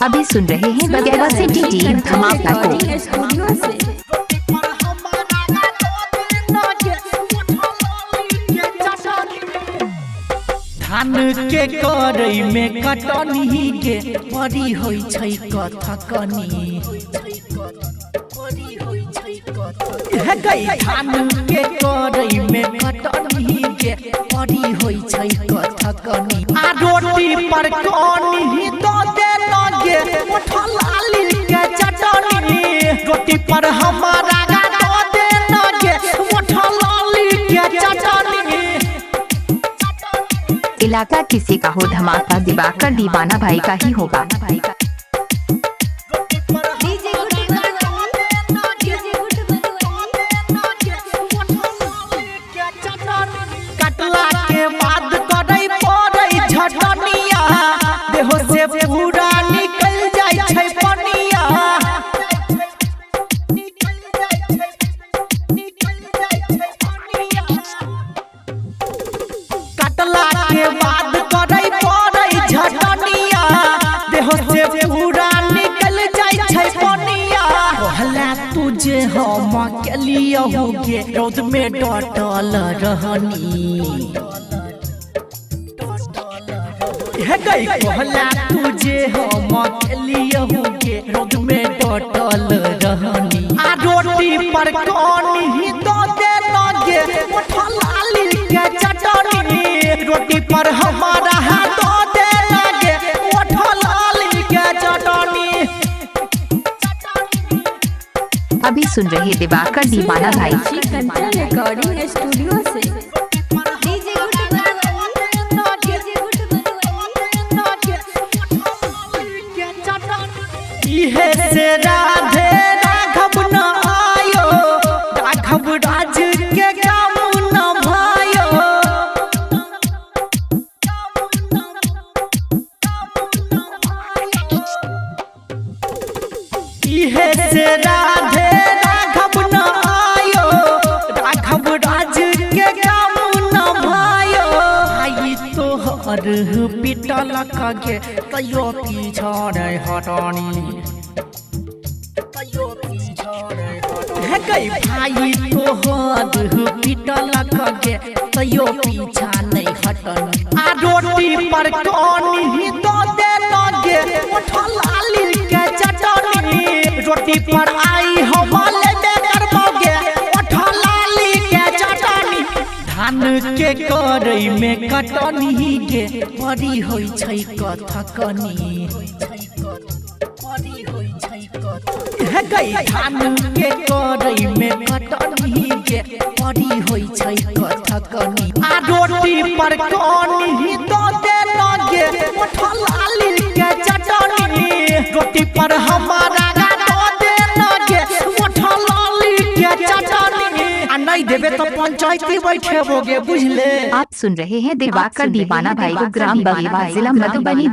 अभी सुन रहे हैं बगैर सिटी टीम धमाका को। धान के करई में कटनी के परी होई छै कथकनी हे गई धान के करई में कटनी के परी होई छै कथकनी आ रोटी पर कनी दो दे लगे उठल आली के चटनी रोटी पर हमारा दो दे लगे उठल आली के चटनी। इलाका किसी का हो धमाका दिवाकर दीवाना भाई का ही होगा। कटला के बाद करई पड़ई झटनिया देहो से पूरा निकल जाय छै पनिया कटला के बाद करई पड़ई झटनिया देहो से पूरा निकल जाय छै पनिया कहला तुझे हम अकेलिया हो गे रोद में डटल रहनी हे गई कहला तुझे हम अकेलिया हो गे रोद में डटल रहनी आ रोटी पर कनी दो दे लगे उठल आली के चटनी रोटी पर हमारा हाथ दो दे लगे उठल आली के चटनी। अभी सुन रहे दिवाकर दीवाना भाई। रिकॉर्डिंग स्टूडियो से इहे से राधे राघव न आयो राघव राज के काम न भायो इहे से राधे राघव न आयो राघव राज के काम न भायो आई तो हर पिटल कगे तयो पीछा रे हटनी हे गई भाई तो हद पिटल कगे तयो पीछा नहीं हटनी आ रोटी पर कनी दो दे लगे उठल आली के चटनी रोटी पर आई हमले दे करबोगे उठल आली के चटनी। धान के करई में कटनी के परी होई छै कथकनी हे गई धान के करई में कटनी के परी होई छै कथकनी आ रोटी पर कनी दो दे लगे उठल आली के चटनी रोटी पर हमारा दो दे लगे उठल आली के चटनी आ नहीं देबे तो पंचायती बैठेबोगे बुझले। आप सुन रहे हैं दिवाकर दीवाना भाई को ग्राम बगीवा जिला मधुबनी।